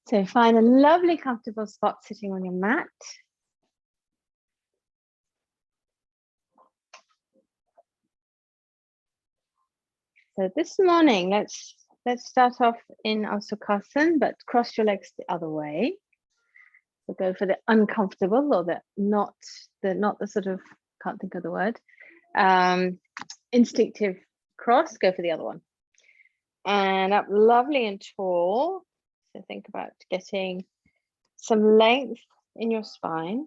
So find a lovely, comfortable spot sitting on your mat. So this morning, let's start off in our Sukhasana, but cross your legs the other way. So go for the uncomfortable, or the not the sort of, can't think of the word, instinctive cross. Go for the other one. And up lovely and tall. So think about getting some length in your spine.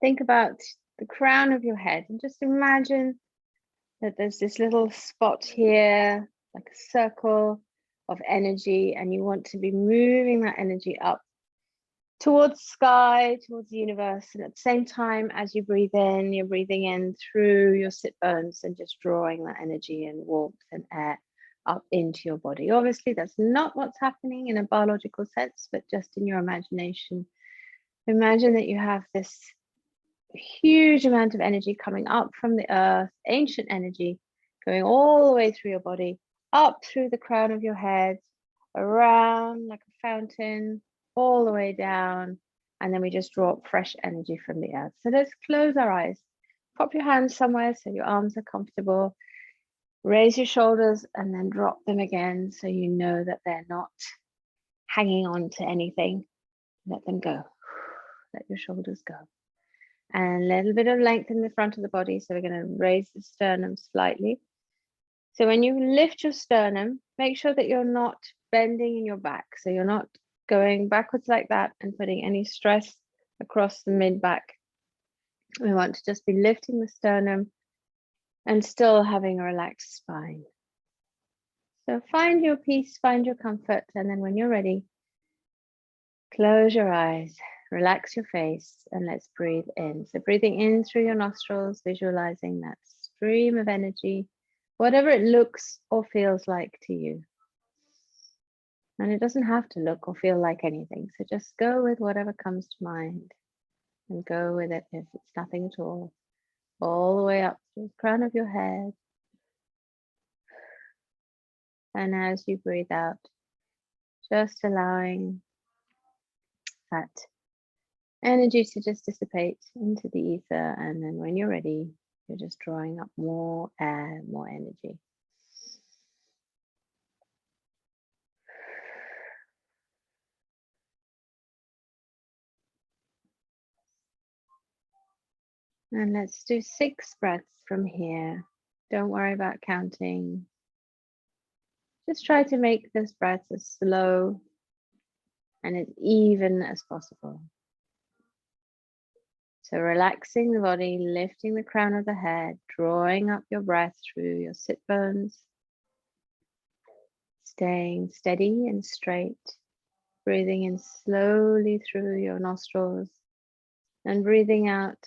Think about the crown of your head and just imagine that there's this little spot here, like a circle of energy, and you want to be moving that energy up towards sky, towards the universe. And at the same time, as you breathe in, you're breathing in through your sit bones and just drawing that energy and warmth and air up into your body. Obviously, that's not what's happening in a biological sense, but just in your imagination. Imagine that you have this huge amount of energy coming up from the earth, ancient energy, going all the way through your body, up through the crown of your head, around like a fountain, all the way down, and then we just draw up fresh energy from the earth. So let's close our eyes, pop your hands somewhere so your arms are comfortable, raise your shoulders and then drop them again so you know that they're not hanging on to anything. Let them go. Let your shoulders go. And a little bit of length in the front of the body. So we're going to raise the sternum slightly. So when you lift your sternum, make sure that you're not bending in your back. So you're not going backwards like that and putting any stress across the mid-back. We want to just be lifting the sternum and still having a relaxed spine. So find your peace, find your comfort, and then when you're ready, close your eyes, relax your face, and let's breathe in. So breathing in through your nostrils, visualizing that stream of energy, whatever it looks or feels like to you. And it doesn't have to look or feel like anything. So just go with whatever comes to mind and go with it if it's nothing at all the way up to the crown of your head. And as you breathe out, just allowing that energy to just dissipate into the ether. And then when you're ready, you're just drawing up more air, more energy. And let's do 6 breaths from here. Don't worry about counting. Just try to make this breath as slow and as even as possible. So relaxing the body, lifting the crown of the head, drawing up your breath through your sit bones, staying steady and straight, breathing in slowly through your nostrils and breathing out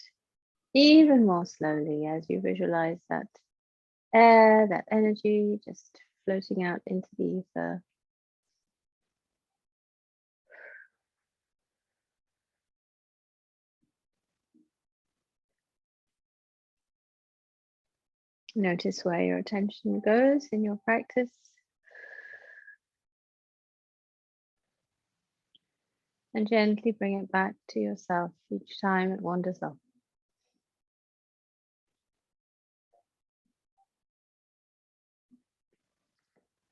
even more slowly as you visualize that air, that energy just floating out into the ether. Notice where your attention goes in your practice. And gently bring it back to yourself each time it wanders off.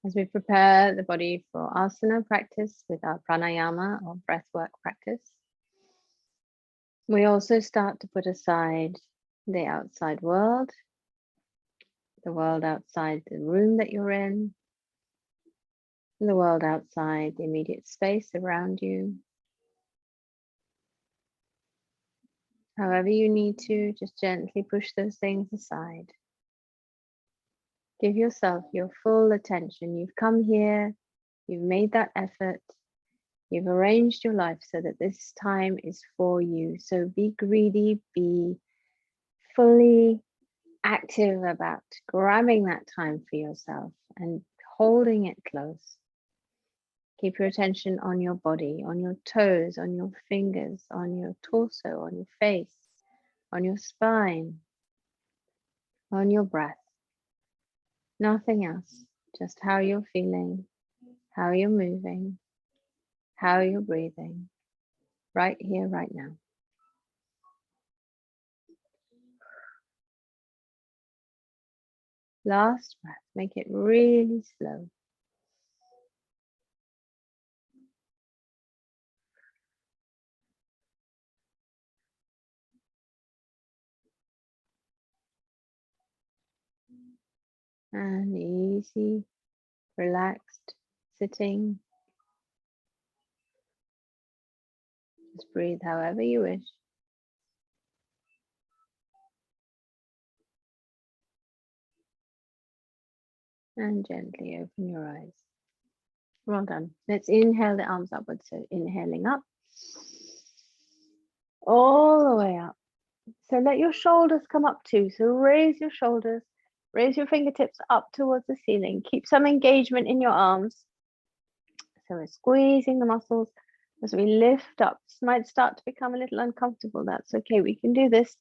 As we prepare the body for asana practice with our pranayama or breathwork practice, we also start to put aside the outside world, the world outside the room that you're in, the world outside the immediate space around you. However you need to, just gently push those things aside. Give yourself your full attention. You've come here, you've made that effort, you've arranged your life so that this time is for you. So be greedy, be fully active about grabbing that time for yourself and holding it close. Keep your attention on your body, on your toes, on your fingers, on your torso, on your face, on your spine, on your breath. Nothing else, just how you're feeling, how you're moving, how you're breathing right here, right now. Last breath, make it really slow. And easy, relaxed, sitting. Just breathe however you wish. And gently open your eyes. Well done. Let's inhale the arms upwards. So inhaling up, all the way up. So let your shoulders come up too. So raise your shoulders, raise your fingertips up towards the ceiling. Keep some engagement in your arms. So we're squeezing the muscles as we lift up. This might start to become a little uncomfortable. That's okay. We can do this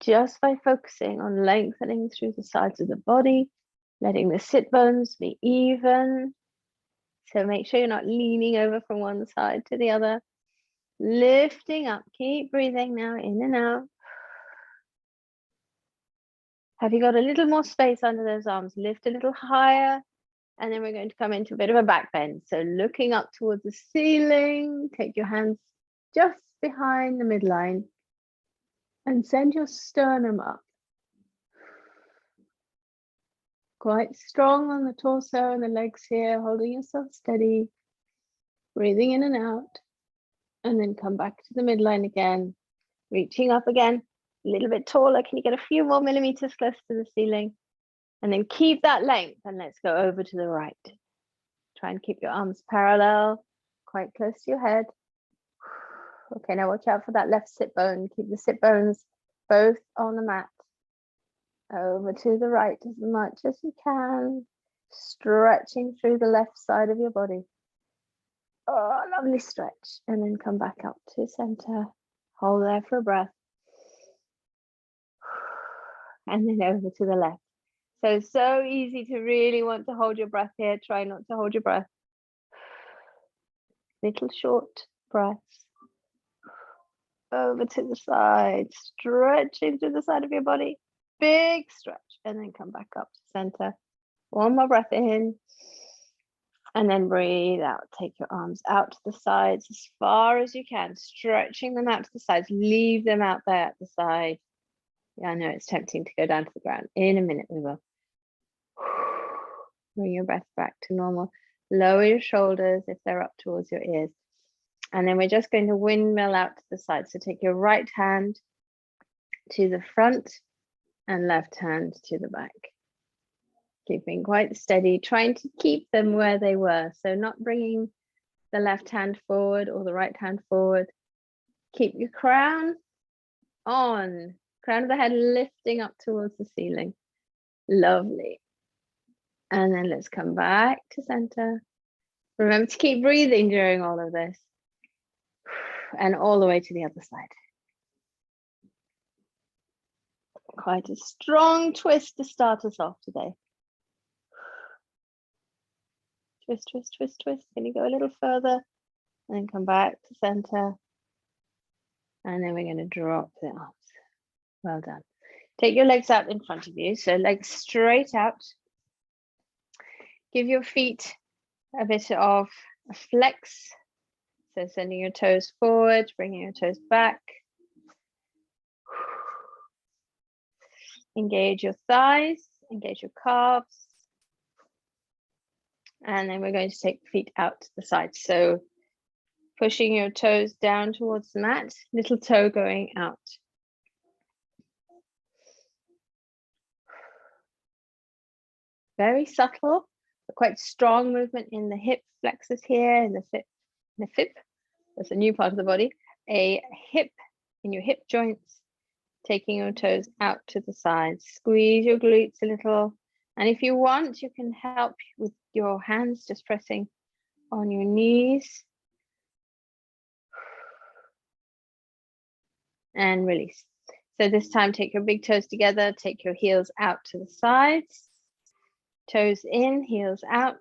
just by focusing on lengthening through the sides of the body, letting the sit bones be even. So make sure you're not leaning over from one side to the other. Lifting up, keep breathing now, in and out. Have you got a little more space under those arms? Lift a little higher, and then we're going to come into a bit of a back bend. So looking up towards the ceiling, take your hands just behind the midline and send your sternum up. Quite strong on the torso and the legs here, holding yourself steady, breathing in and out, and then come back to the midline again, reaching up again, a little bit taller. Can you get a few more millimeters close to the ceiling? And then keep that length, and let's go over to the right. Try and keep your arms parallel, quite close to your head. Okay, now watch out for that left sit bone. Keep the sit bones both on the mat. Over to the right as much as you can, stretching through the left side of your body. Oh, lovely stretch. And then come back up to center. Hold there for a breath. And then over to the left. So easy to really want to hold your breath here. Try not to hold your breath. Little short breaths. Over to the side, stretching through the side of your body. Big stretch, and then come back up to center. One more breath in, and then breathe out. Take your arms out to the sides as far as you can, stretching them out to the sides. Leave them out there at the side. Yeah, I know it's tempting to go down to the ground. In a minute we will. Bring your breath back to normal. Lower your shoulders if they're up towards your ears. And then we're just going to windmill out to the side. So take your right hand to the front and left hand to the back. Keeping quite steady, trying to keep them where they were. So not bringing the left hand forward or the right hand forward. Keep your crown on. Crown of the head lifting up towards the ceiling. Lovely. And then let's come back to center. Remember to keep breathing during all of this. And all the way to the other side. Quite a strong twist to start us off today. Twist, twist, twist, twist. Can you go a little further? And then come back to center. And then we're going to drop the arms. Well done. Take your legs out in front of you. So legs straight out. Give your feet a bit of a flex. So sending your toes forward, bringing your toes back. Engage your thighs, engage your calves. And then we're going to take the feet out to the side. So pushing your toes down towards the mat, little toe going out. Very subtle, but quite strong movement in the hip flexors here, in the fib. That's a new part of the body. A hip in your hip joints, taking your toes out to the sides. Squeeze your glutes a little. And if you want, you can help with your hands, just pressing on your knees. And release. So this time, take your big toes together, take your heels out to the sides. Toes in, heels out.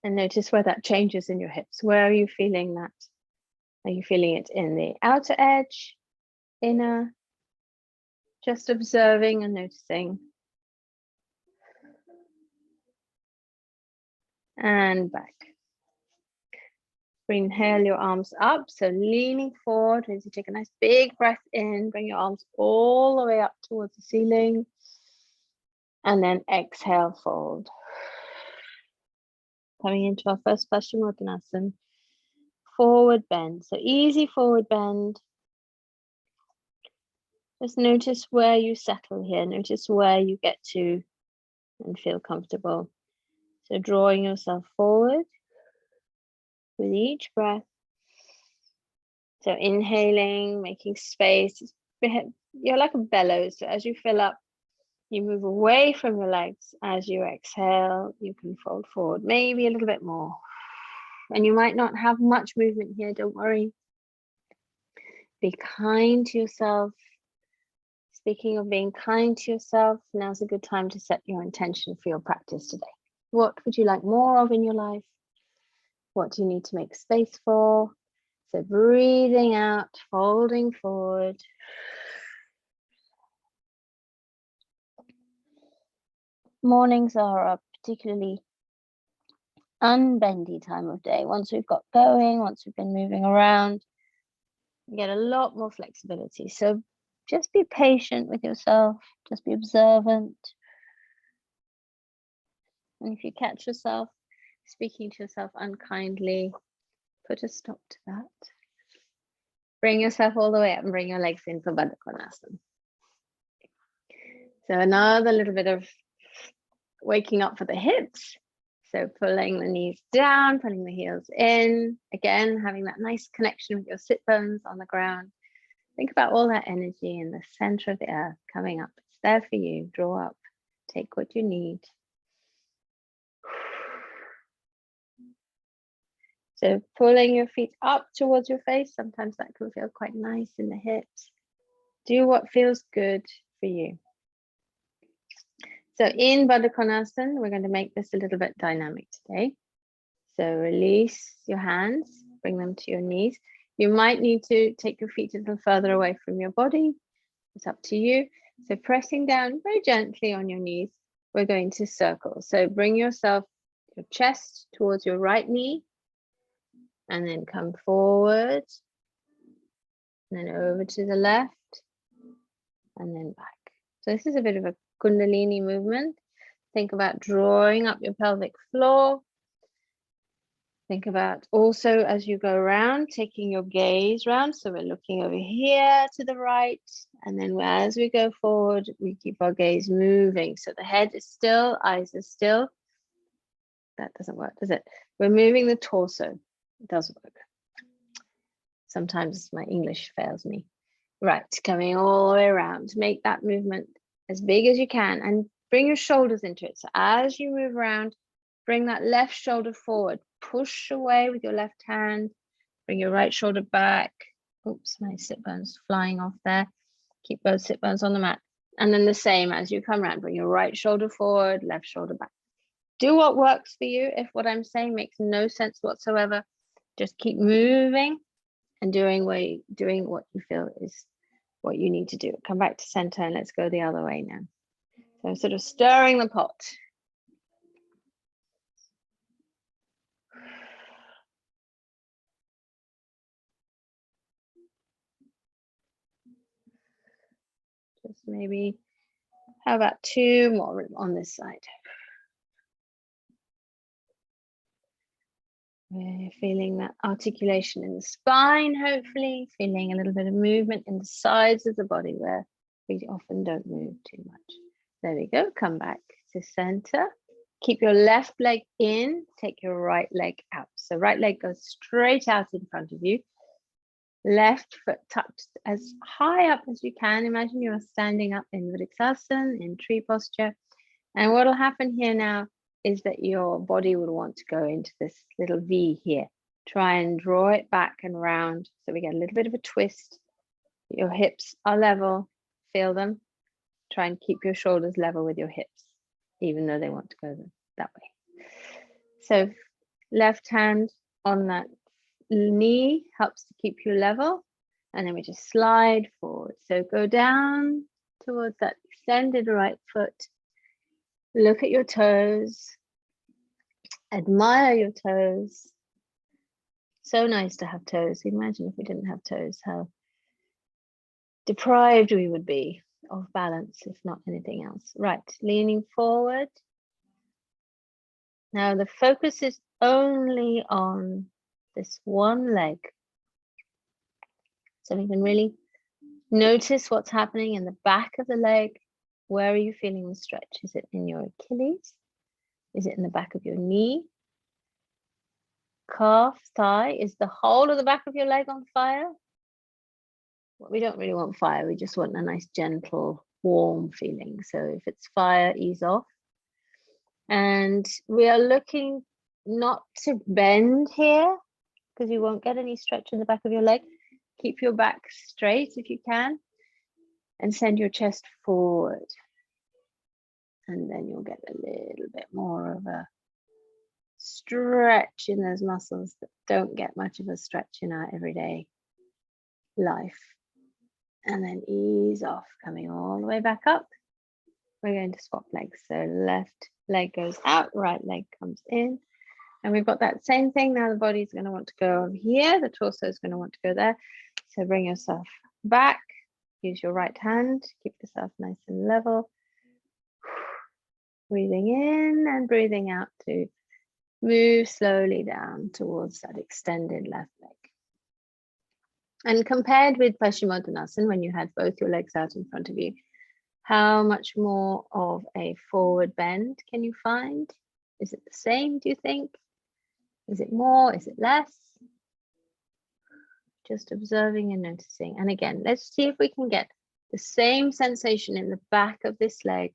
And notice where that changes in your hips. Where are you feeling that? Are you feeling it in the outer edge, inner? Just observing and noticing. And back. Inhale your arms up, so leaning forward as you take a nice big breath in, bring your arms all the way up towards the ceiling, and then exhale, fold. Coming into our first Paschimottanasana, forward bend, so easy forward bend. Just notice where you settle here, notice where you get to and feel comfortable. So drawing yourself forward with each breath. So inhaling, making space. You're like a bellows. So as you fill up, you move away from your legs. As you exhale, you can fold forward, maybe a little bit more. And you might not have much movement here, don't worry. Be kind to yourself. Speaking of being kind to yourself, now's a good time to set your intention for your practice today. What would you like more of in your life? What do you need to make space for? So breathing out, folding forward. Mornings are a particularly unbendy time of day. Once we've got going, once we've been moving around, you get a lot more flexibility. So just be patient with yourself, just be observant. And if you catch yourself speaking to yourself unkindly, put a stop to that. Bring yourself all the way up and bring your legs in for Baddha Konasana. So another little bit of waking up for the hips. So pulling the knees down, pulling the heels in. Again, having that nice connection with your sit bones on the ground. Think about all that energy in the center of the earth coming up. It's there for you. Draw up. Take what you need. So pulling your feet up towards your face. Sometimes that can feel quite nice in the hips. Do what feels good for you. So in Baddha Konasana, we're going to make this a little bit dynamic today. So release your hands, bring them to your knees. You might need to take your feet a little further away from your body. It's up to you. So pressing down very gently on your knees, we're going to circle. So bring yourself, your chest towards your right knee, and then come forward, and then over to the left, and then back. So this is a bit of a Kundalini movement. Think about drawing up your pelvic floor. Think about also as you go around, taking your gaze round. So we're looking over here to the right. And then as we go forward, we keep our gaze moving. So the head is still, eyes are still. That doesn't work, does it? We're moving the torso. It does work. Sometimes my English fails me. Right, coming all the way around. Make that movement as big as you can and bring your shoulders into it. So as you move around, bring that left shoulder forward. Push away with your left hand. Bring your right shoulder back. Oops, my sit bones flying off there. Keep both sit bones on the mat. And then the same as you come around, bring your right shoulder forward, left shoulder back. Do what works for you. If what I'm saying makes no sense whatsoever, just keep moving and doing what you feel is what you need to do. Come back to center and let's go the other way now. So sort of stirring the pot. Just maybe, how about 2 more on this side? We're feeling that articulation in the spine, hopefully, feeling a little bit of movement in the sides of the body where we often don't move too much. There we go, come back to center. Keep your left leg in, take your right leg out. So right leg goes straight out in front of you. Left foot tucked as high up as you can. Imagine you're standing up in Vrksasana, in tree posture. And what will happen here now is that your body will want to go into this little V here. Try and draw it back and round so we get a little bit of a twist. Your hips are level, feel them. Try and keep your shoulders level with your hips, even though they want to go that way. So Left hand on that knee helps to keep you level. And then we just slide forward. So go down towards that extended right foot. Look at your toes. Admire your toes. So nice to have toes. Imagine if we didn't have toes, how deprived we would be of balance, if not anything else. Right, leaning forward. Now the focus is only on this one leg. So we can really notice what's happening in the back of the leg. Where are you feeling the stretch? Is it in your Achilles? Is it in the back of your knee? Calf, thigh? Is the whole of the back of your leg on fire? Well, we don't really want fire. We just want a nice, gentle, warm feeling. So if it's fire, ease off. And we are looking not to bend here because you won't get any stretch in the back of your leg. Keep your back straight if you can and send your chest forward. And then you'll get a little bit more of a stretch in those muscles that don't get much of a stretch in our everyday life. And then ease off, coming all the way back up. We're going to swap legs. So left leg goes out, right leg comes in. And we've got that same thing. Now the body's going to want to go over here. The torso is going to want to go there. So bring yourself back. Use your right hand. Keep yourself nice and level. Breathing in and breathing out to move slowly down towards that extended left leg. And compared with Paschimottanasana, when you had both your legs out in front of you, how much more of a forward bend can you find? Is it the same, do you think? Is it more? Is it less? Just observing and noticing. And again, let's see if we can get the same sensation in the back of this leg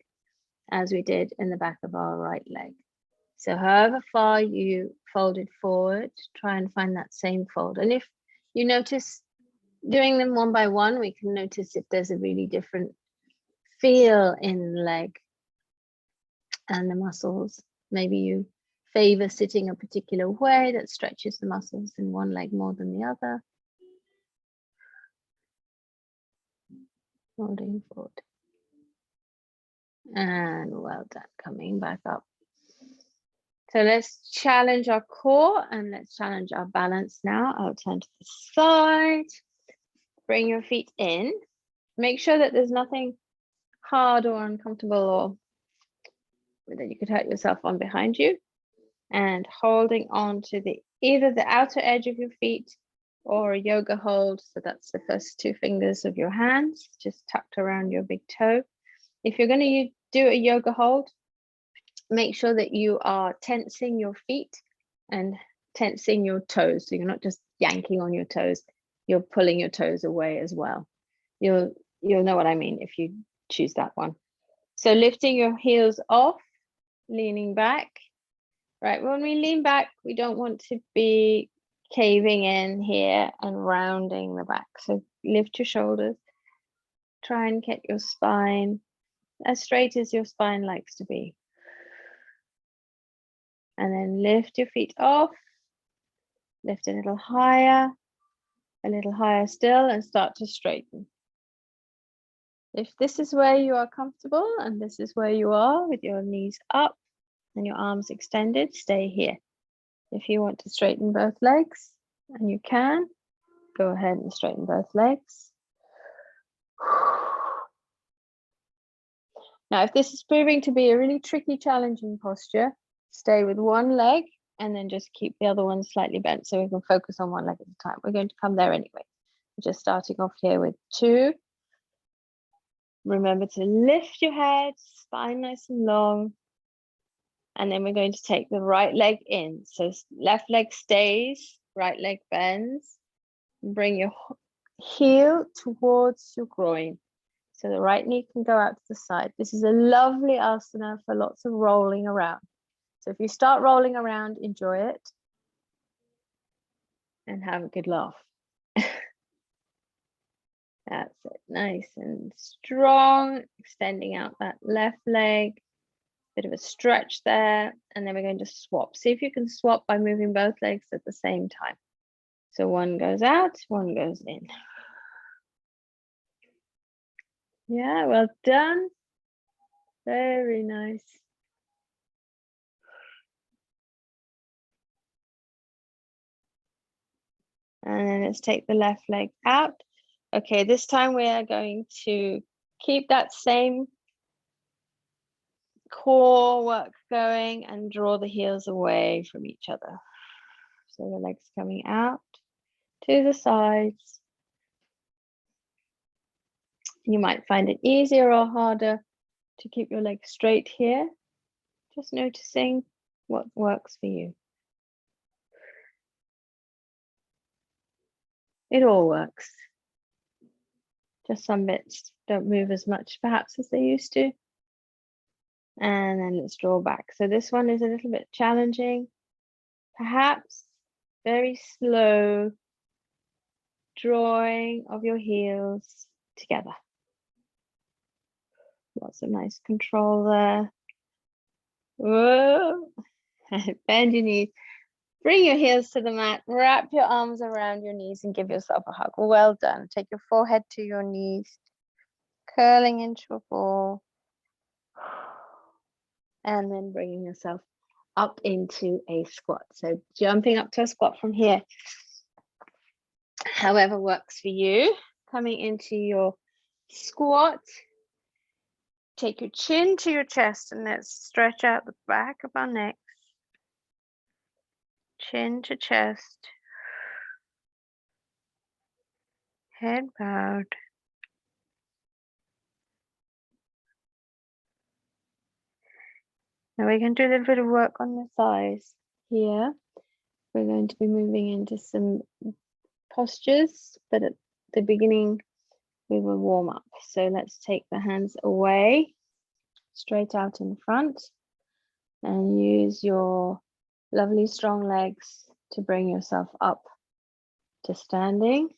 as we did in the back of our right leg. So however far you folded forward, try and find that same fold. And if you notice doing them one by one, we can notice if there's a really different feel in the leg and the muscles. Maybe you favor sitting a particular way that stretches the muscles in one leg more than the other. Folding forward. And well done, coming back up. So let's challenge our core and let's challenge our balance now. I'll turn to the side. Bring your feet in. Make sure that there's nothing hard or uncomfortable or that you could hurt yourself on behind you. And holding on to either the outer edge of your feet or a yoga hold. So that's the first two fingers of your hands, just tucked around your big toe. If you're going to do a yoga hold, make sure that you are tensing your feet and tensing your toes. So you're not just yanking on your toes, you're pulling your toes away as well. You'll know what I mean if you choose that one. So lifting your heels off, leaning back. Right, when we lean back, we don't want to be caving in here and rounding the back. So lift your shoulders. Try and get your spine as straight as your spine likes to be. And then lift your feet off. Lift a little higher still, and start to straighten. If this is where you are comfortable and this is where you are with your knees up and your arms extended, stay here. If you want to straighten both legs, and you can, go ahead and straighten both legs. Now, if this is proving to be a really tricky, challenging posture, stay with one leg and then just keep the other one slightly bent so we can focus on one leg at a time. We're going to come there anyway. Just starting off here with 2. Remember to lift your head, spine nice and long. And then we're going to take the right leg in. So left leg stays, right leg bends. Bring your heel towards your groin. So the right knee can go out to the side. This is a lovely asana for lots of rolling around. So if you start rolling around, enjoy it and have a good laugh. That's it, nice and strong, extending out that left leg, Bit of a stretch there, and then we're going to swap. See if you can swap by moving both legs at the same time. So one goes out, one goes in. Yeah, well done. Very nice. And then let's take the left leg out. Okay, this time we are going to keep that same core work going and draw the heels away from each other. So the legs coming out to the sides. You might find it easier or harder to keep your legs straight here. Just noticing what works for you. It all works. Just some bits don't move as much perhaps as they used to. And then let's draw back. So this one is a little bit challenging. Perhaps very slow drawing of your heels together. Lots of nice control there. Whoa. Bend your knees. Bring your heels to the mat. Wrap your arms around your knees and give yourself a hug. Well done. Take your forehead to your knees, curling into a ball. And then bringing yourself up into a squat. So jumping up to a squat from here. However works for you. Coming into your squat. Take your chin to your chest and let's stretch out the back of our necks. Chin to chest. Head bowed. Now we can do a little bit of work on the thighs here. We're going to be moving into some postures, but at the beginning we will warm up. So let's take the hands away, straight out in front, and use your lovely strong legs to bring yourself up to standing.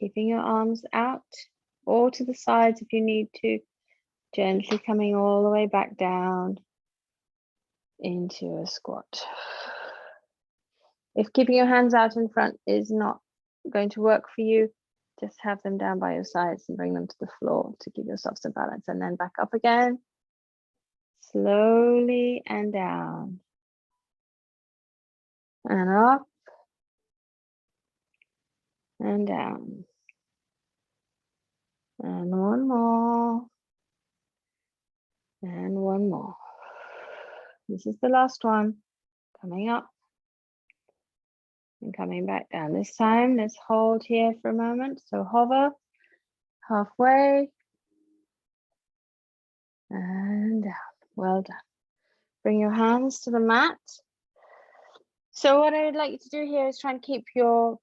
Keeping your arms out or to the sides if you need to, gently coming all the way back down into a squat. If keeping your hands out in front is not going to work for you, just have them down by your sides and bring them to the floor to give yourself some balance, and then back up again, slowly and down, and up, and down, and one more, and one more. This is the last one, coming up, and coming back down. This time, let's hold here for a moment. So hover halfway and down. Well done. Bring your hands to the mat. So what I would like you to do here is try and keep your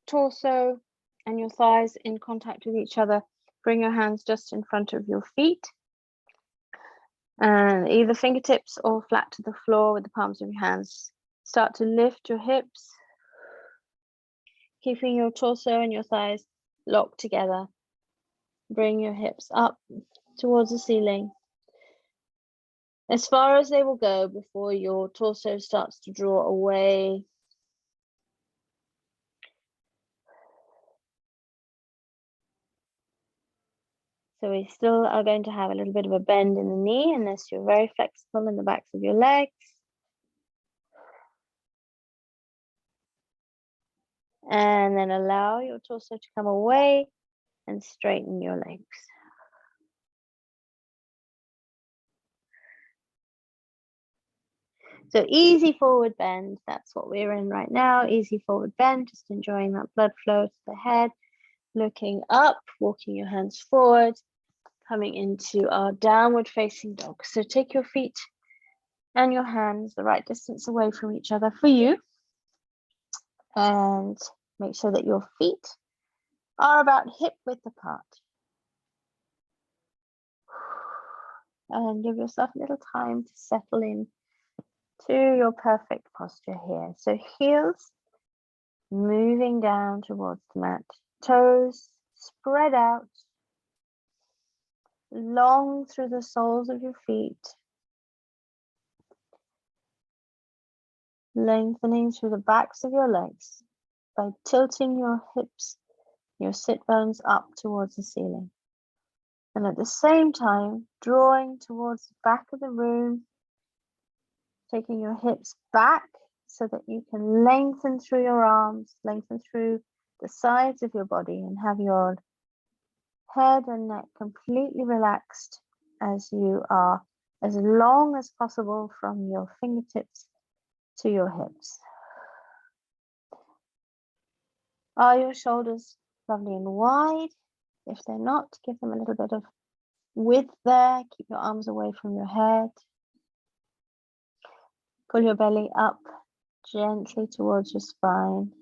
torso and your thighs in contact with each other. Bring your hands just in front of your feet. And either fingertips or flat to the floor with the palms of your hands. Start to lift your hips, keeping your torso and your thighs locked together. Bring your hips up towards the ceiling, as far as they will go before your torso starts to draw away. So we still are going to have a little bit of a bend in the knee unless you're very flexible in the backs of your legs. And then allow your torso to come away and straighten your legs. So easy forward bend, that's what we're in right now. Easy forward bend, just enjoying that blood flow to the head. Looking up, walking your hands forward, coming into our downward facing dog. So take your feet and your hands the right distance away from each other for you. And make sure that your feet are about hip width apart. And give yourself a little time to settle in to your perfect posture here. So heels moving down towards the mat, toes spread out, long through the soles of your feet, lengthening through the backs of your legs by tilting your hips, your sit bones up towards the ceiling. And at the same time, drawing towards the back of the room, taking your hips back so that you can lengthen through your arms, lengthen through the sides of your body, and have your head and neck completely relaxed as you are as long as possible from your fingertips to your hips. Are your shoulders lovely and wide? If they're not, give them a little bit of width there. Keep your arms away from your head. Pull your belly up gently towards your spine.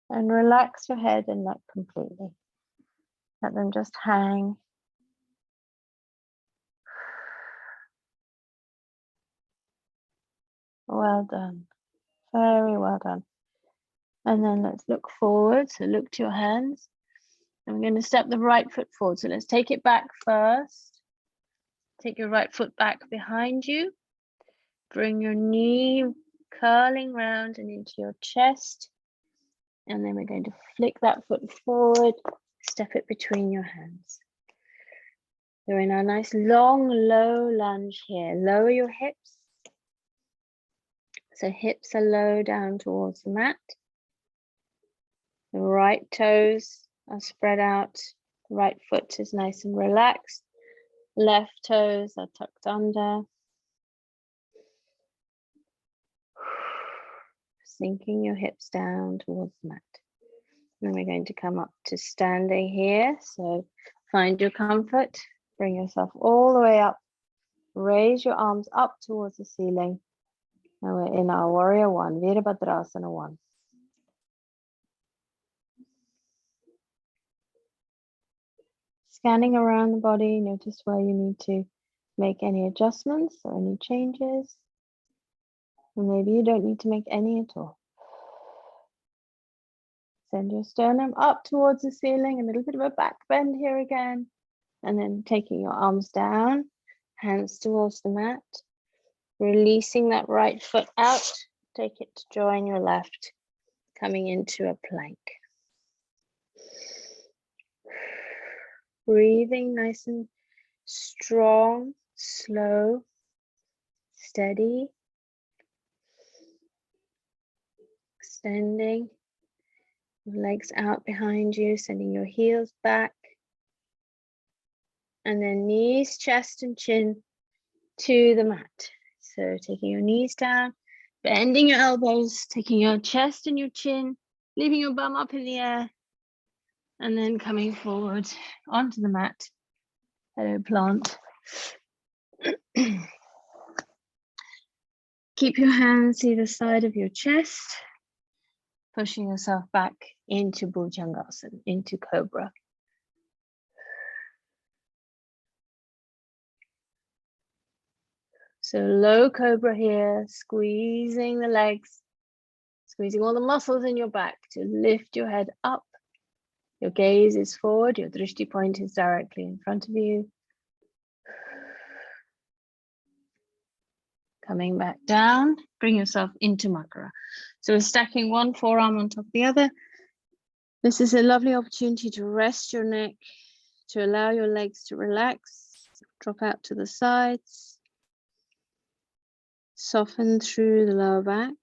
And relax your head and neck completely. Let them just hang. Well done. Very well done. And then let's look forward. So look to your hands. And we're going to step the right foot forward. So let's take it back first. Take your right foot back behind you. Bring your knee curling round and into your chest. And then we're going to flick that foot forward, step it between your hands. You're in a nice long, low lunge here. Lower your hips. So hips are low down towards the mat. The right toes are spread out. The right foot is nice and relaxed. Left toes are tucked under. Sinking your hips down towards the mat. Then we're going to come up to standing here. So find your comfort. Bring yourself all the way up. Raise your arms up towards the ceiling. And we're in our warrior one, Virabhadrasana 1. Scanning around the body, notice where you need to make any adjustments or any changes. And maybe you don't need to make any at all. Send your sternum up towards the ceiling, a little bit of a back bend here again. And then taking your arms down, hands towards the mat. Releasing that right foot out, take it to join your left, coming into a plank. Breathing nice and strong, slow, steady. Extending your legs out behind you, sending your heels back. And then knees, chest, and chin to the mat. So taking your knees down, bending your elbows, taking your chest and your chin, leaving your bum up in the air, and then coming forward onto the mat. Hello, plant. Keep your hands either side of your chest, pushing yourself back into Bhujangasana, into Cobra. So low Cobra here, squeezing the legs, squeezing all the muscles in your back to lift your head up. Your gaze is forward, your drishti point is directly in front of you. Coming back down, bring yourself into Makara. So we're stacking one forearm on top of the other. This is a lovely opportunity to rest your neck, to allow your legs to relax, drop out to the sides. Soften through the lower back.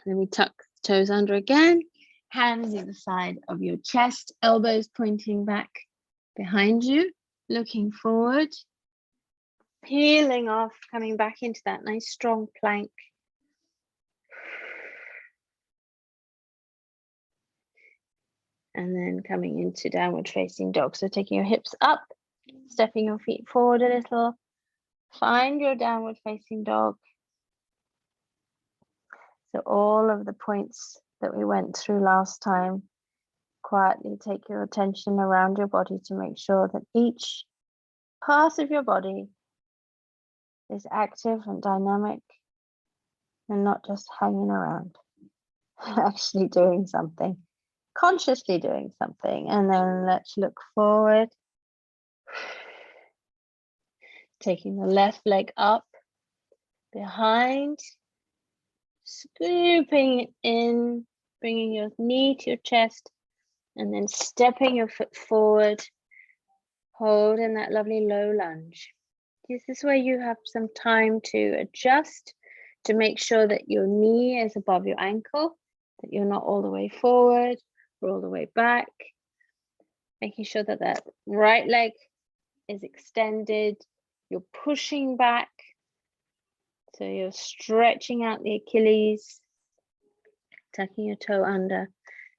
Then we tuck the toes under again. Hands either side of your chest, elbows pointing back behind you, looking forward. Peeling off, coming back into that nice strong plank. And then coming into downward facing dog. So taking your hips up, stepping your feet forward a little. Find your downward facing dog. So all of the points that we went through last time, quietly take your attention around your body to make sure that each part of your body is active and dynamic and not just hanging around, actually doing something, consciously doing something. And then let's look forward, taking the left leg up, behind, scooping in, bringing your knee to your chest, and then stepping your foot forward, holding that lovely low lunge. This is where you have some time to adjust, to make sure that your knee is above your ankle, that you're not all the way forward or all the way back, making sure that that right leg is extended, you're pushing back, so you're stretching out the Achilles, tucking your toe under,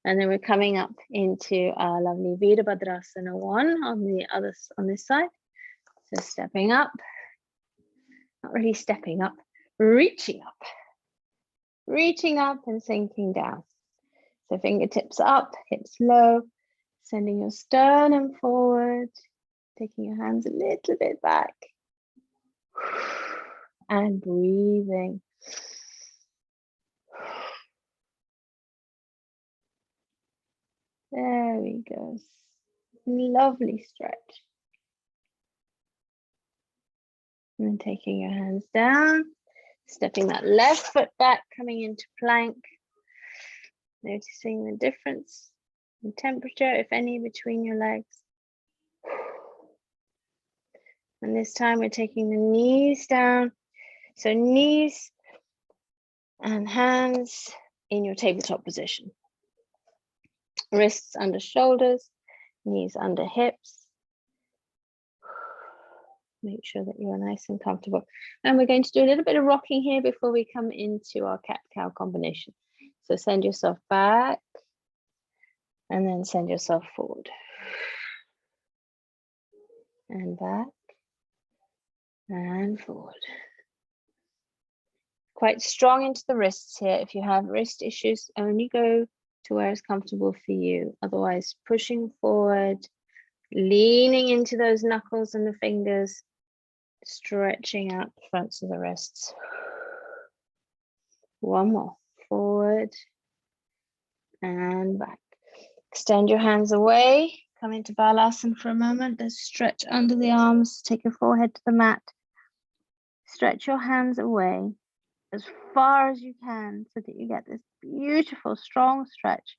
and then we're coming up into our lovely Virabhadrasana 1 on this side. So stepping up, not really stepping up, reaching up and sinking down. So fingertips up, hips low, sending your sternum forward, taking your hands a little bit back, and breathing. There we go. Lovely stretch. And then taking your hands down, stepping that left foot back, coming into plank. Noticing the difference in temperature, if any, between your legs. And this time we're taking the knees down. So knees and hands in your tabletop position. Wrists under shoulders, knees under hips. Make sure that you are nice and comfortable. And we're going to do a little bit of rocking here before we come into our cat-cow combination. So send yourself back and then send yourself forward. And back and forward. Quite strong into the wrists here. If you have wrist issues, only go to where it's comfortable for you. Otherwise, pushing forward, leaning into those knuckles and the fingers, stretching out the fronts of the wrists. One more, forward and back. Extend your hands away, come into Balasana for a moment. Let's stretch under the arms, take your forehead to the mat. Stretch your hands away as far as you can so that you get this beautiful, strong stretch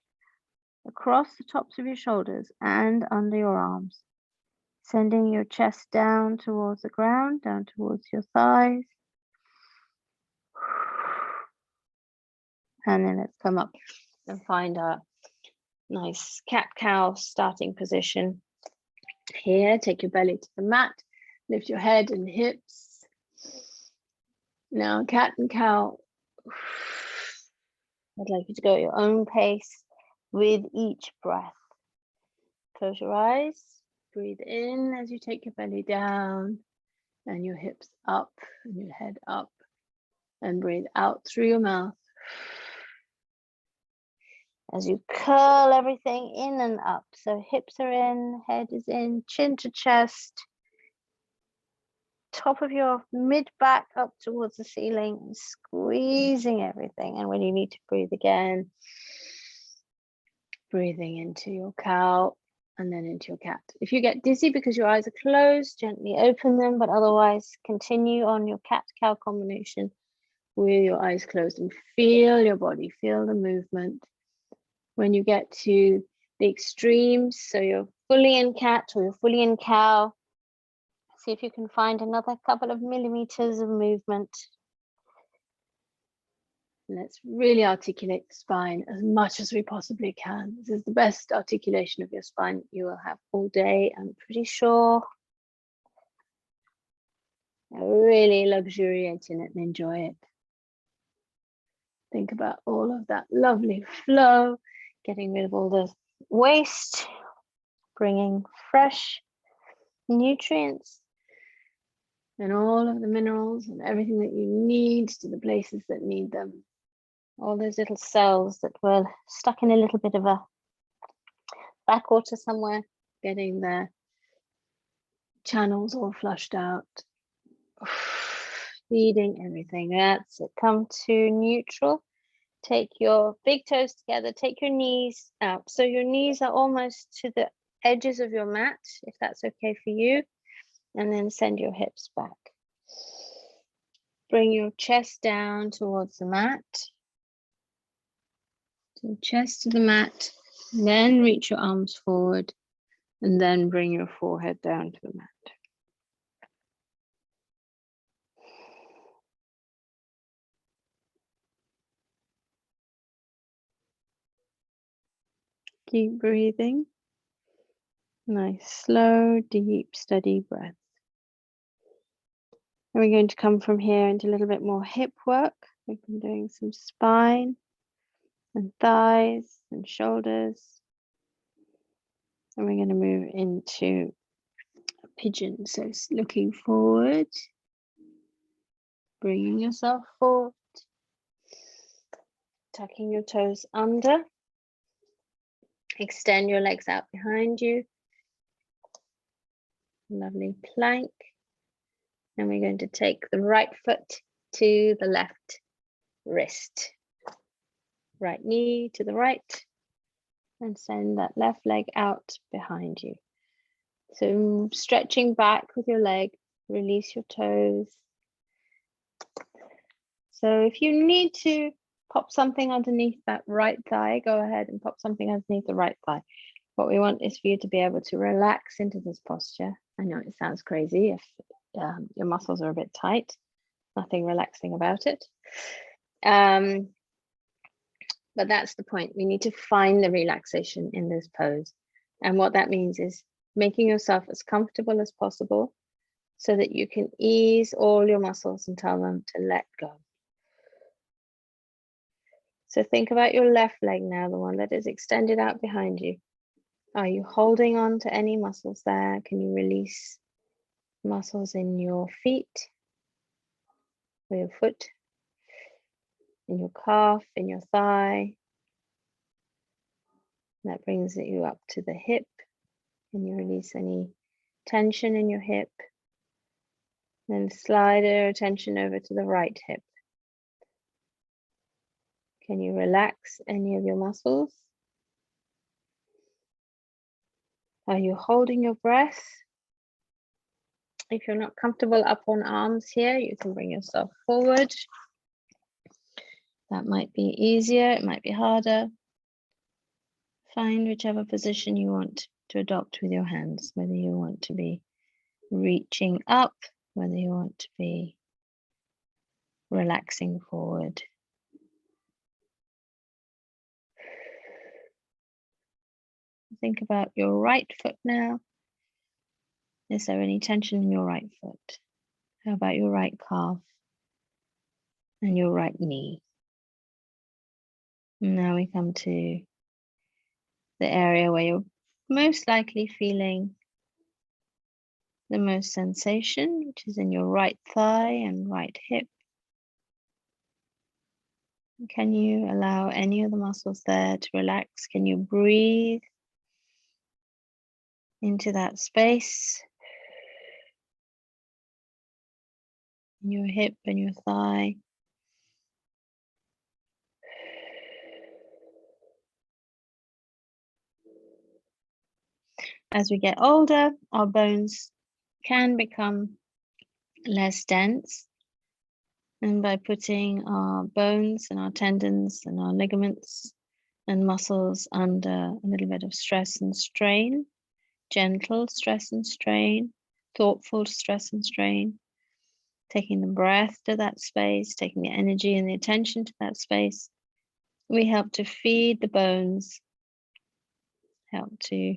across the tops of your shoulders and under your arms. Sending your chest down towards the ground, down towards your thighs. And then let's come up and find our nice cat-cow starting position. Here, take your belly to the mat, lift your head and hips. Now, cat and cow, I'd like you to go at your own pace with each breath. Close your eyes, breathe in as you take your belly down and your hips up and your head up, and breathe out through your mouth. As you curl everything in and up. So hips are in, head is in, chin to chest, top of your mid-back up towards the ceiling, squeezing everything. And when you need to breathe again, breathing into your cow and then into your cat. If you get dizzy because your eyes are closed, gently open them, but otherwise continue on your cat-cow combination with your eyes closed and feel your body, feel the movement. When you get to the extremes, so you're fully in cat or you're fully in cow, see if you can find another couple of millimeters of movement. Let's really articulate the spine as much as we possibly can. This is the best articulation of your spine you will have all day, I'm pretty sure. Really luxuriate in it and enjoy it. Think about all of that lovely flow, getting rid of all the waste, bringing fresh nutrients and all of the minerals and everything that you need to the places that need them. All those little cells that were stuck in a little bit of a backwater somewhere, getting their channels all flushed out. Feeding everything. That's it. Come to neutral. Take your big toes together. Take your knees out. So your knees are almost to the edges of your mat, if that's okay for you. And then send your hips back. Bring your chest down towards the mat. So chest to the mat. Then reach your arms forward. And then bring your forehead down to the mat. Keep breathing. Nice, slow, deep, steady breath. And we're going to come from here into a little bit more hip work. We've been doing some spine and thighs and shoulders. And we're going to move into a pigeon. So it's looking forward, bringing yourself forward, tucking your toes under. Extend your legs out behind you. Lovely plank. And we're going to take the right foot to the left wrist. Right knee to the right. And send that left leg out behind you. So stretching back with your leg, release your toes. So if you need to pop something underneath that right thigh, go ahead and pop something underneath the right thigh. What we want is for you to be able to relax into this posture. I know it sounds crazy if your muscles are a bit tight, nothing relaxing about it. But that's the point. We need to find the relaxation in this pose. And what that means is making yourself as comfortable as possible so that you can ease all your muscles and tell them to let go. So think about your left leg now, the one that is extended out behind you. Are you holding on to any muscles there? Can you release muscles in your feet, or your foot, in your calf, in your thigh? That brings you up to the hip. Can you release any tension in your hip? Then slide your attention over to the right hip. Can you relax any of your muscles? Are you holding your breath? If you're not comfortable up on arms here, you can bring yourself forward. That might be easier, it might be harder. Find whichever position you want to adopt with your hands, whether you want to be reaching up, whether you want to be relaxing forward. Think about your right foot now. Is there any tension in your right foot? How about your right calf and your right knee? And now we come to the area where you're most likely feeling the most sensation, which is in your right thigh and right hip. Can you allow any of the muscles there to relax? Can you breathe into that space? In your hip and your thigh. As we get older, our bones can become less dense. And by putting our bones and our tendons and our ligaments and muscles under a little bit of stress and strain, gentle stress and strain, thoughtful stress and strain, taking the breath to that space, taking the energy and the attention to that space, we help to feed the bones, help to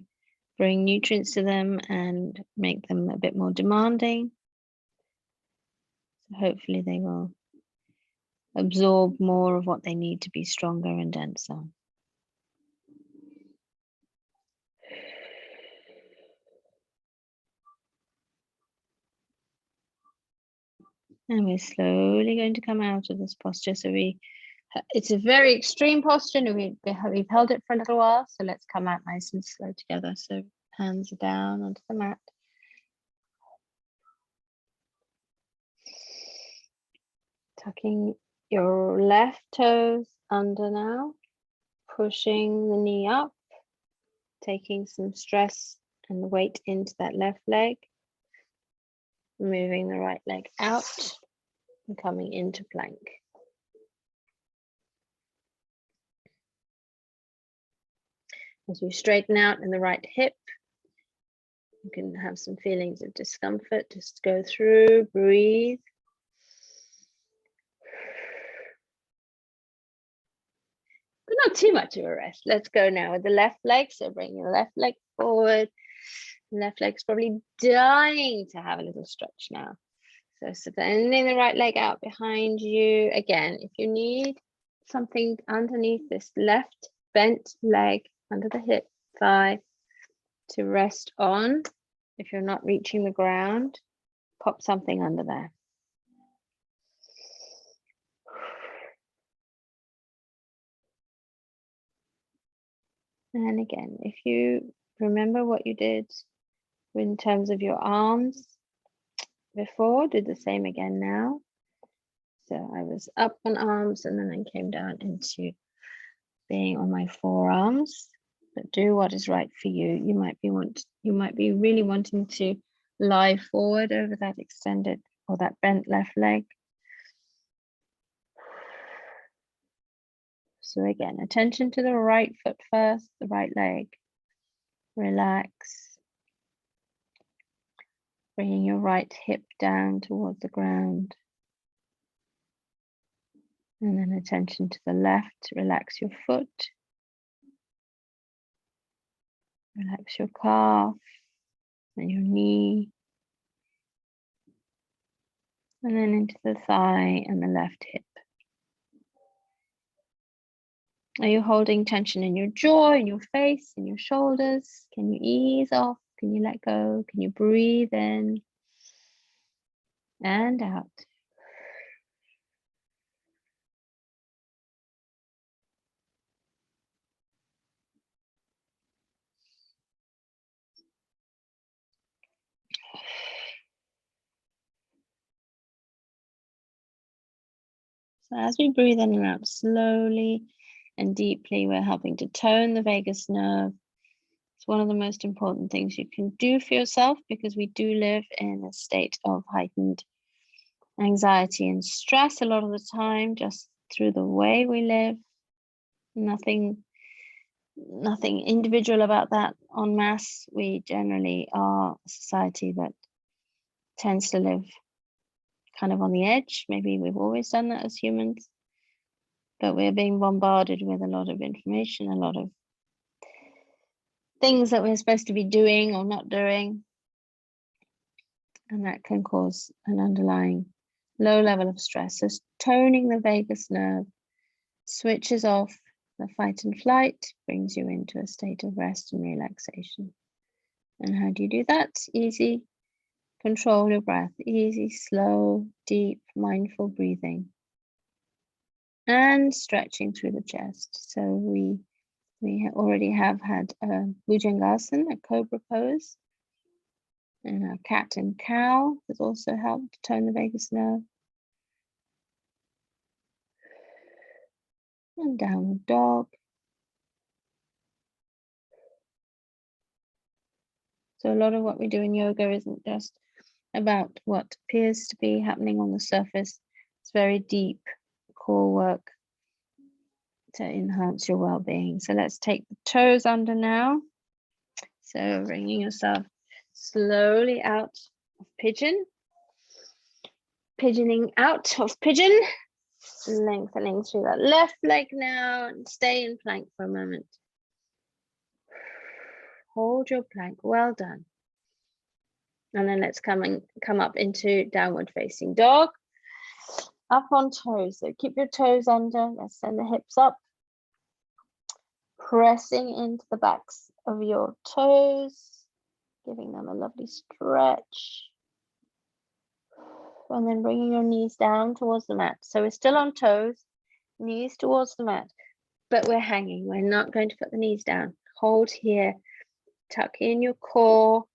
bring nutrients to them and make them a bit more demanding. So hopefully they will absorb more of what they need to be stronger and denser. And we're slowly going to come out of this posture. So it's a very extreme posture and we've held it for a little while. So let's come out nice and slow together. So hands are down onto the mat. Tucking your left toes under now, pushing the knee up, taking some stress and weight into that left leg, moving the right leg out and coming into plank. As you straighten out in the right hip, you can have some feelings of discomfort. Just go through, breathe. But not too much of a rest. Let's go now with the left leg. So bring your left leg forward. Left leg's probably dying to have a little stretch now. So sending the right leg out behind you. Again, if you need something underneath this left bent leg, under the hip, thigh, to rest on, if you're not reaching the ground, pop something under there. And again, if you remember what you did in terms of your arms before, do the same again now. So I was up on arms and then I came down into being on my forearms. But do what is right for you. You might be really wanting to lie forward over that extended or that bent left leg. So again, attention to the right foot first, the right leg. Relax. Bringing your right hip down towards the ground. And then attention to the left. Relax your foot. Relax your calf and your knee. And then into the thigh and the left hip. Are you holding tension in your jaw, in your face, in your shoulders? Can you ease off? Can you let go? Can you breathe in and out? So as we breathe in and out slowly and deeply, we're helping to tone the vagus nerve. It's one of the most important things you can do for yourself because we do live in a state of heightened anxiety and stress a lot of the time, just through the way we live. Nothing individual about that en masse. We generally are a society that tends to live kind of on the edge. Maybe we've always done that as humans, but we're being bombarded with a lot of information, a lot of things that we're supposed to be doing or not doing. And that can cause an underlying low level of stress. So toning the vagus nerve switches off the fight and flight, brings you into a state of rest and relaxation. And how do you do that? Easy. Control your breath. Easy, slow, deep, mindful breathing. And stretching through the chest. So we already have had Bhujangasana, a cobra pose. And our cat and cow has also helped to tone the vagus nerve. And downward dog. So a lot of what we do in yoga isn't just about what appears to be happening on the surface. It's very deep core work to enhance your well-being. So let's take the toes under now. So bringing yourself slowly out of pigeon. Pigeoning out of pigeon. Lengthening through that left leg now and stay in plank for a moment. Hold your plank, well done. And then let's come up into downward facing dog. Up on toes, so keep your toes under. Let's send the hips up. Pressing into the backs of your toes, giving them a lovely stretch. And then bringing your knees down towards the mat. So we're still on toes, knees towards the mat, but we're hanging. We're not going to put the knees down. Hold here, tuck in your core.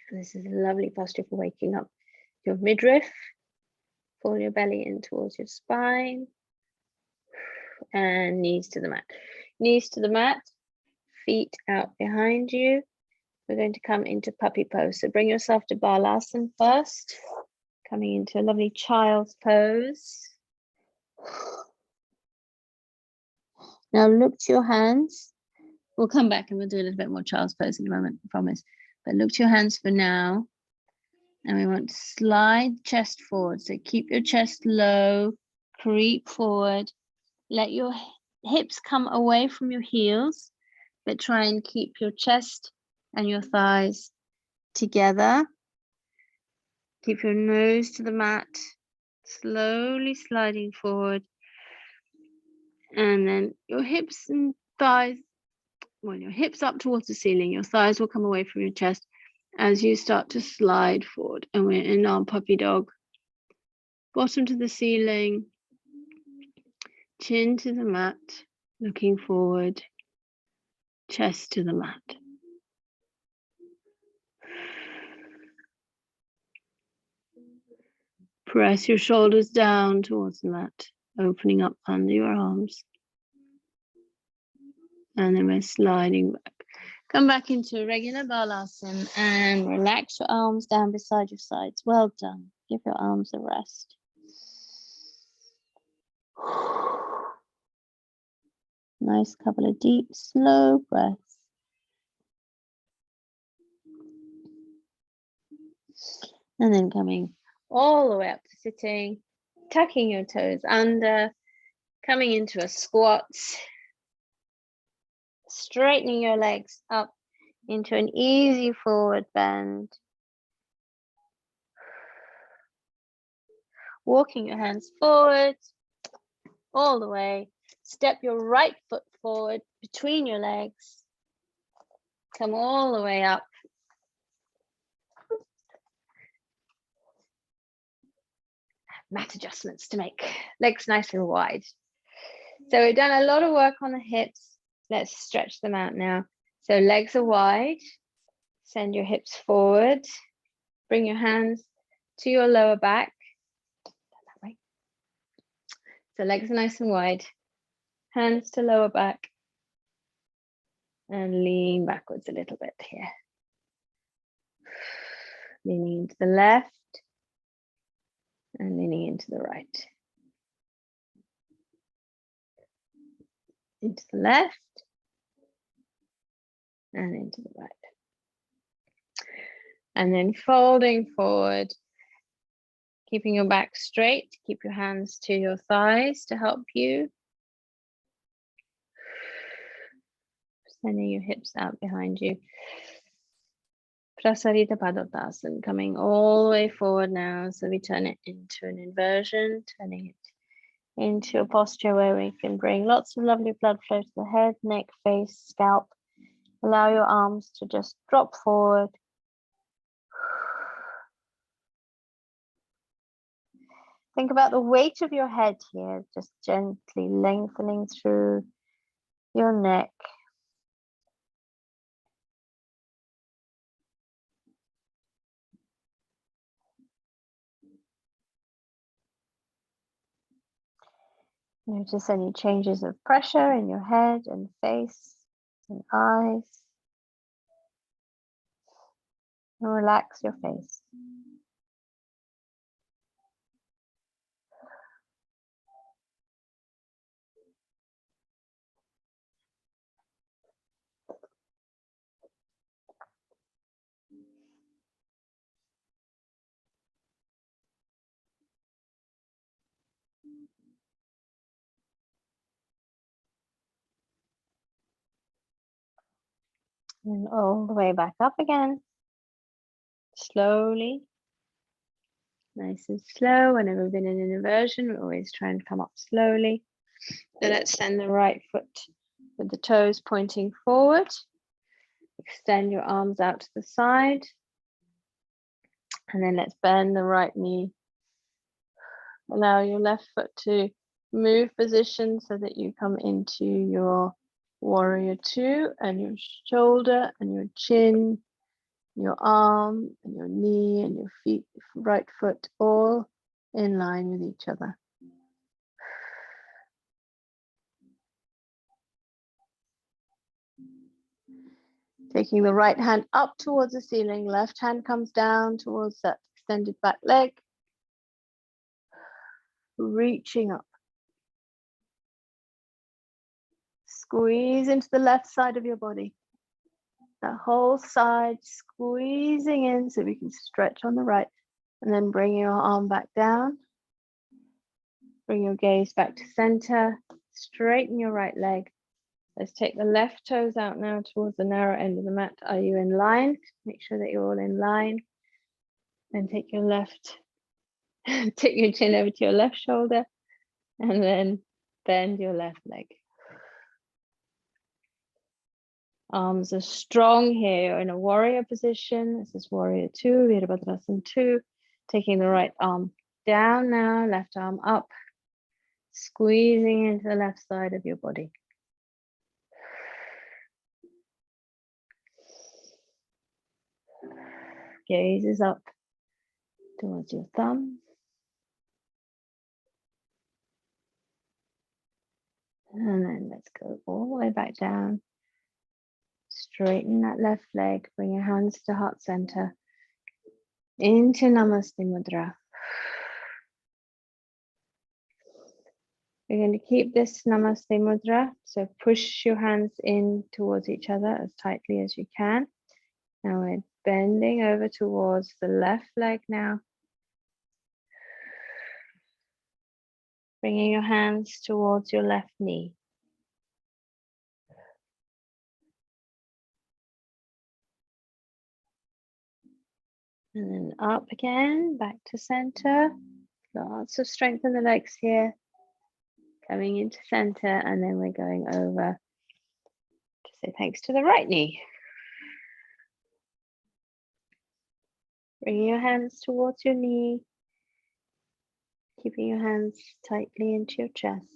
And this is a lovely posture for waking up your midriff, Pull your belly in towards your spine. And knees to the mat. Knees to the mat, feet out behind you. We're going to come into puppy pose. So bring yourself to Balasana first. Coming into a lovely child's pose. Now look to your hands. We'll come back and we'll do a little bit more child's pose in a moment, I promise. But look to your hands for now. And we want to slide chest forward. So keep your chest low, creep forward. Let your hips come away from your heels, but try and keep your chest and your thighs together. Keep your nose to the mat, slowly sliding forward. And then your hips and thighs, well, your hips up towards the ceiling, your thighs will come away from your chest as you start to slide forward. And we're in our puppy dog. Bottom to the ceiling, chin to the mat, looking forward, chest to the mat. Press your shoulders down towards the mat, opening up under your arms. And then we're sliding back. Come back into regular Balasana and relax your arms down beside your sides. Well done. Give your arms a rest. Nice couple of deep, slow breaths. And then coming all the way up to sitting, tucking your toes under, coming into a squat, straightening your legs up into an easy forward bend. Walking your hands forward, all the way. Step your right foot forward between your legs. Come all the way up. Mat adjustments to make legs nice and wide. So we've done a lot of work on the hips. Let's stretch them out now. So legs are wide. Send your hips forward. Bring your hands to your lower back. That way. So legs are nice and wide. Hands to lower back. And lean backwards a little bit here. Leaning into the left. And leaning into the right. Into the left. And into the right. And then folding forward. Keeping your back straight. Keep your hands to your thighs to help you. Sending your hips out behind you. Prasarita Padottasana, coming all the way forward now. So we turn it into an inversion, turning it into a posture where we can bring lots of lovely blood flow to the head, neck, face, scalp. Allow your arms to just drop forward. Think about the weight of your head here, just gently lengthening through your neck. Notice any changes of pressure in your head and face and eyes. And relax your face. And all the way back up again. Slowly. Nice and slow. Whenever we've been in an inversion, we always try and come up slowly. So let's send the right foot with the toes pointing forward. Extend your arms out to the side. And then let's bend the right knee. Allow your left foot to move position so that you come into your warrior two, and your shoulder and your chin, your arm and your knee and your feet, right foot all in line with each other. Taking the right hand up towards the ceiling, left hand comes down towards that extended back leg. Reaching up. Squeeze into the left side of your body. That whole side squeezing in so we can stretch on the right. And then bring your arm back down. Bring your gaze back to center. Straighten your right leg. Let's take the left toes out now towards the narrow end of the mat. Are you in line? Make sure that you're all in line. Then take your left, take your chin over to your left shoulder, and then bend your left leg. Arms are strong here. You're in a warrior position. This is warrior 2, Virabhadrasana 2. Taking the right arm down now, left arm up. Squeezing into the left side of your body. Gaze is up towards your thumb. And then let's go all the way back down. Straighten that left leg. Bring your hands to heart center. Into Namaste Mudra. We're going to keep this Namaste Mudra. So push your hands in towards each other as tightly as you can. Now we're bending over towards the left leg now. Bringing your hands towards your left knee. And then up again, back to center. Lots of strength in the legs here. Coming into center, and then we're going over to say thanks to the right knee. Bringing your hands towards your knee. Keeping your hands tightly into your chest.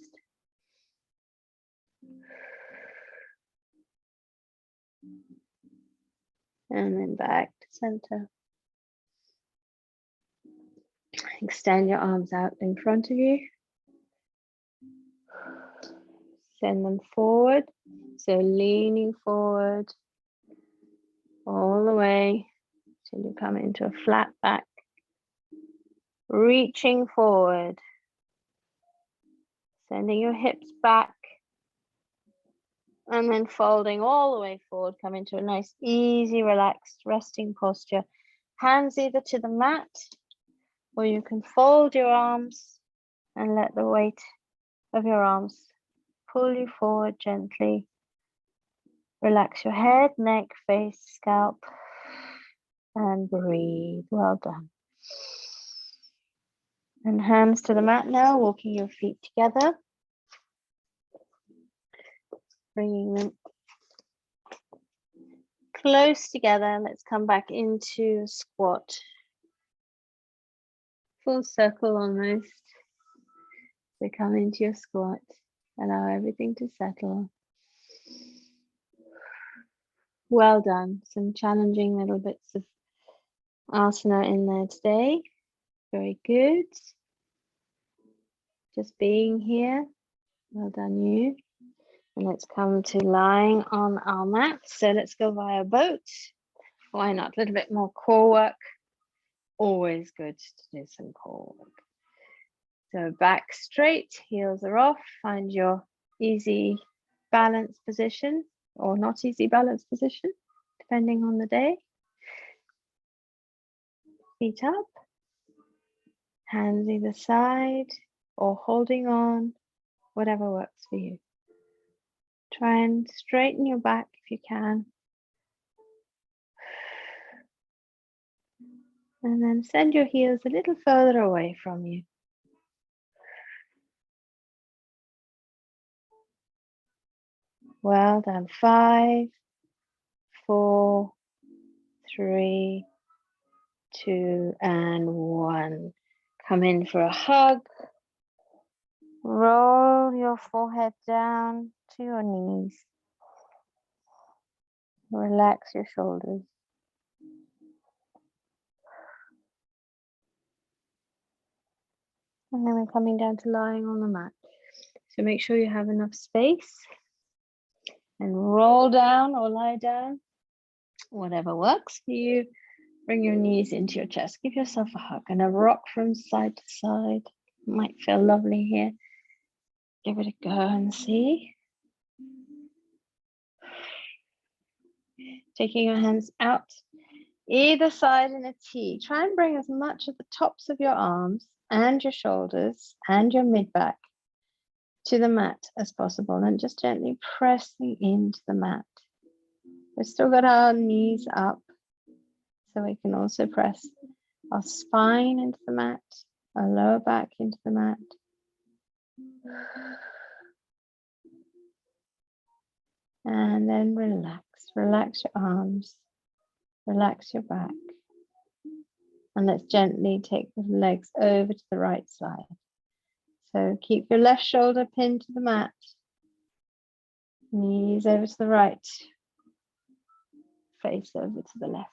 And then back to center. Extend your arms out in front of you. Send them forward. So leaning forward all the way till you come into a flat back. Reaching forward. Sending your hips back. And then folding all the way forward. Come into a nice, easy, relaxed, resting posture. Hands either to the mat, or you can fold your arms and let the weight of your arms pull you forward gently. Relax your head, neck, face, scalp, and breathe. Well done. And hands to the mat now, walking your feet together. Bringing them close together. Let's come back into squat. Full circle almost. So come into your squat. Allow everything to settle. Well done. Some challenging little bits of asana in there today. Very good. Just being here. Well done, you. And let's come to lying on our mat. So let's go via boat. Why not? A little bit more core work. Always good to do some core work. So back straight, heels are off. Find your easy balance position or not easy balance position, depending on the day. Feet up. Hands either side or holding on, whatever works for you. Try and straighten your back if you can. And then send your heels a little further away from you. Well done. 5, 4, 3, 2, and 1. Come in for a hug. Roll your forehead down to your knees. Relax your shoulders. And then we're coming down to lying on the mat. So make sure you have enough space and roll down or lie down, whatever works for you. Bring your knees into your chest. Give yourself a hug and a rock from side to side. Might feel lovely here. Give it a go and see. Taking your hands out either side in a T. Try and bring as much of the tops of your arms and your shoulders and your mid-back to the mat as possible, and just gently pressing into the mat. We've still got our knees up, so we can also press our spine into the mat, our lower back into the mat. And then relax. Relax your arms, relax your back. And let's gently take the legs over to the right side. So keep your left shoulder pinned to the mat. Knees over to the right. Face over to the left.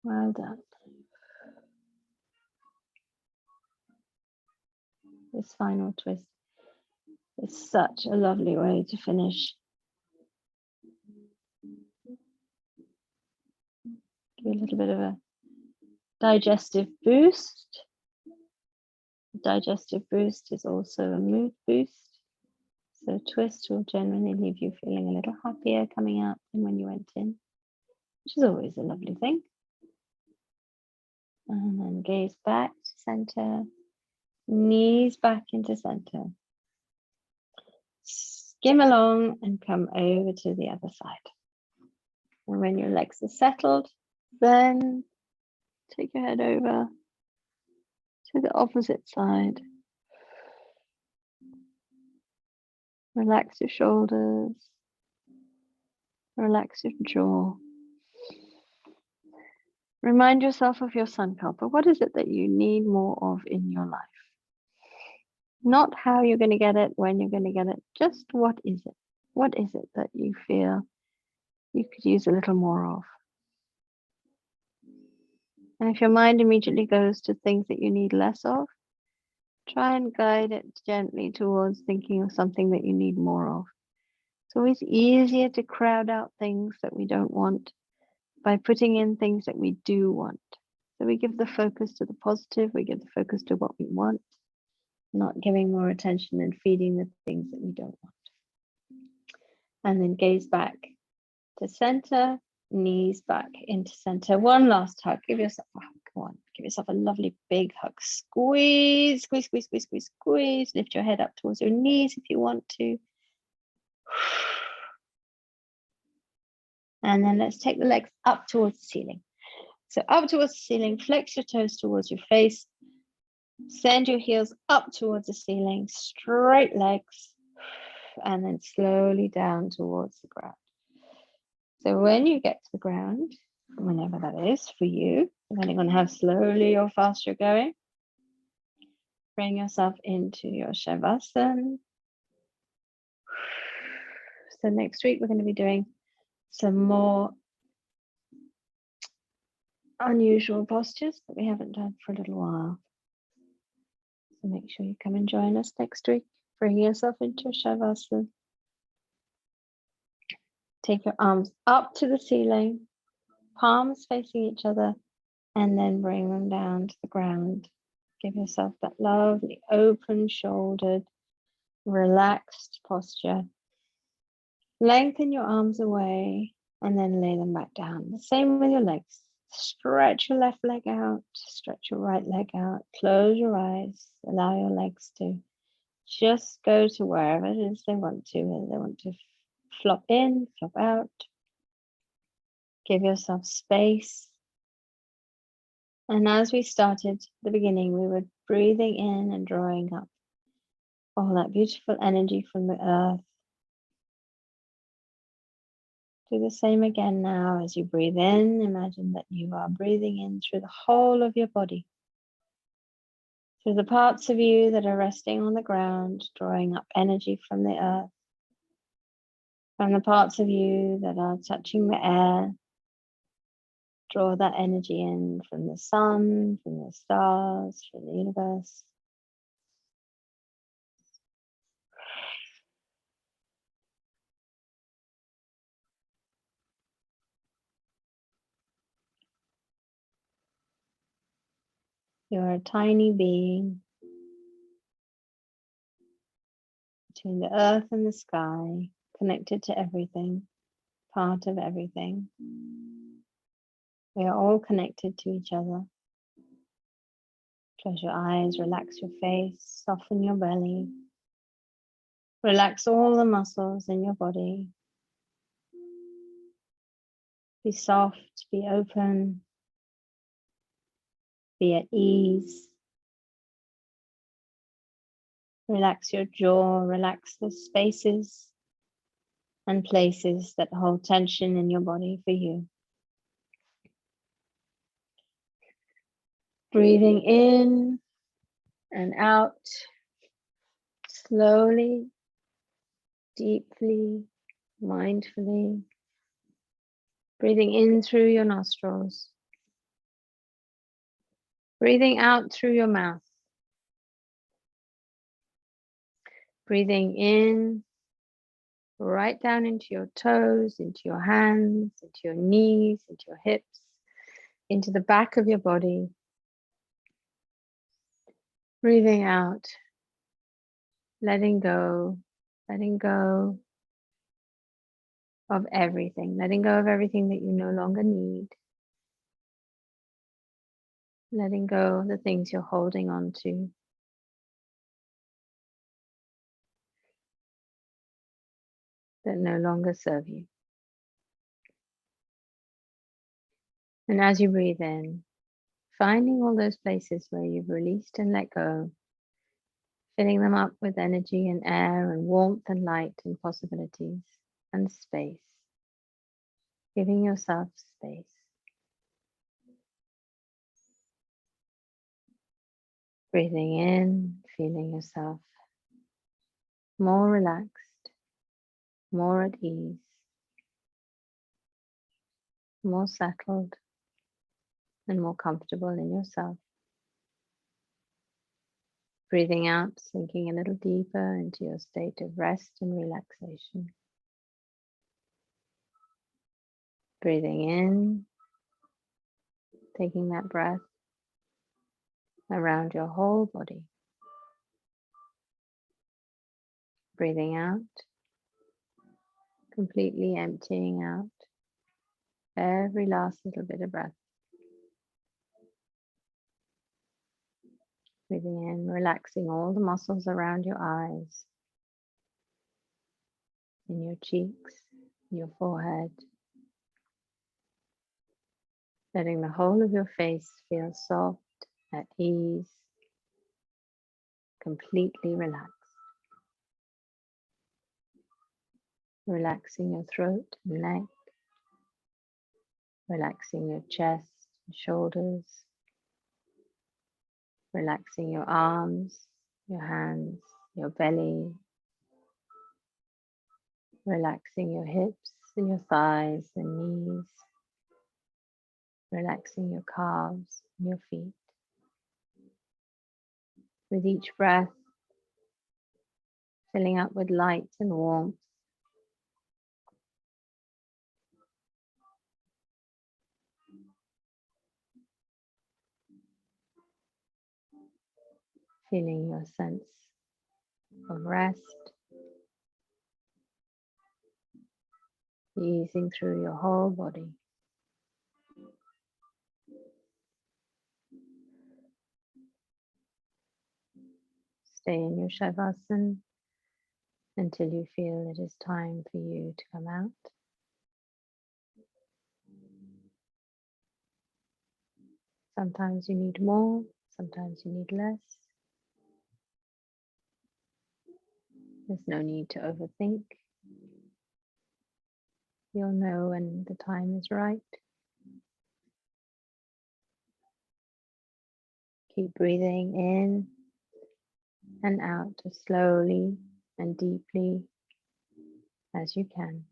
Well done. This final twist is such a lovely way to finish. Give you a little bit of a digestive boost. Digestive boost is also a mood boost. So a twist will generally leave you feeling a little happier coming out than when you went in, which is always a lovely thing. And then gaze back to center, knees back into center. Skim along and come over to the other side. And when your legs are settled, then take your head over to the opposite side. Relax your shoulders, relax your jaw. Remind yourself of your sankalpa. What is it that you need more of in your life? Not how you're going to get it, when you're going to get it, just what is it? What is it that you feel you could use a little more of? And if your mind immediately goes to things that you need less of, try and guide it gently towards thinking of something that you need more of. It's always easier to crowd out things that we don't want by putting in things that we do want. So we give the focus to the positive, we give the focus to what we want, not giving more attention and feeding the things that we don't want. And then gaze back to center, knees back into center. One last hug. Give yourself a hug. Come on. Give yourself a lovely big hug. Squeeze, squeeze, squeeze, squeeze, squeeze, squeeze. Lift your head up towards your knees if you want to. And then let's take the legs up towards the ceiling. So up towards the ceiling, flex your toes towards your face. Send your heels up towards the ceiling, straight legs, and then slowly down towards the ground. So when you get to the ground, whenever that is for you, depending on how slowly or fast you're going, bring yourself into your Shavasana. So next week, we're going to be doing some more unusual postures that we haven't done for a little while. So make sure you come and join us next week. Bring yourself into your Shavasana. Take your arms up to the ceiling, palms facing each other, and then bring them down to the ground. Give yourself that lovely open-shouldered, relaxed posture. Lengthen your arms away and then lay them back down. The same with your legs. Stretch your left leg out, stretch your right leg out, close your eyes, allow your legs to just go to wherever it is they want to. Whether they want to flop in, flop out. Give yourself space. And as we started at the beginning, we were breathing in and drawing up all that beautiful energy from the earth. Do the same again now. As you breathe in, imagine that you are breathing in through the whole of your body. Through the parts of you that are resting on the ground, drawing up energy from the earth. From the parts of you that are touching the air, Draw that energy in from the sun, from the stars, from the universe. You're a tiny being between the earth and the sky, connected to everything, part of everything. We are all connected to each other. Close your eyes, relax your face, soften your belly. Relax all the muscles in your body. Be soft, be open, be at ease. Relax your jaw, relax the spaces and places that hold tension in your body for you. Breathing in and out, slowly, deeply, mindfully. Breathing in through your nostrils. Breathing out through your mouth. Breathing in right down into your toes, into your hands, into your knees, into your hips, into the back of your body. Breathing out, letting go of everything, letting go of everything that you no longer need, letting go of the things you're holding on to. That no longer serve you. And as you breathe in, finding all those places where you've released and let go, filling them up with energy and air and warmth and light and possibilities and space, giving yourself space. Breathing in, feeling yourself more relaxed, more at ease, more settled, and more comfortable in yourself. Breathing out, sinking a little deeper into your state of rest and relaxation. Breathing in, taking that breath around your whole body. Breathing out, completely emptying out every last little bit of breath. Breathing in, relaxing all the muscles around your eyes, in your cheeks, your forehead. Letting the whole of your face feel soft, at ease, completely relaxed. Relaxing your throat and neck, relaxing your chest and shoulders, relaxing your arms, your hands, your belly, relaxing your hips and your thighs and knees, relaxing your calves and your feet. With each breath, filling up with light and warmth. Feeling your sense of rest, easing through your whole body. Stay in your Shavasana until you feel it is time for you to come out. Sometimes you need more, sometimes you need less. There's no need to overthink. You'll know when the time is right. Keep breathing in and out as slowly and deeply as you can.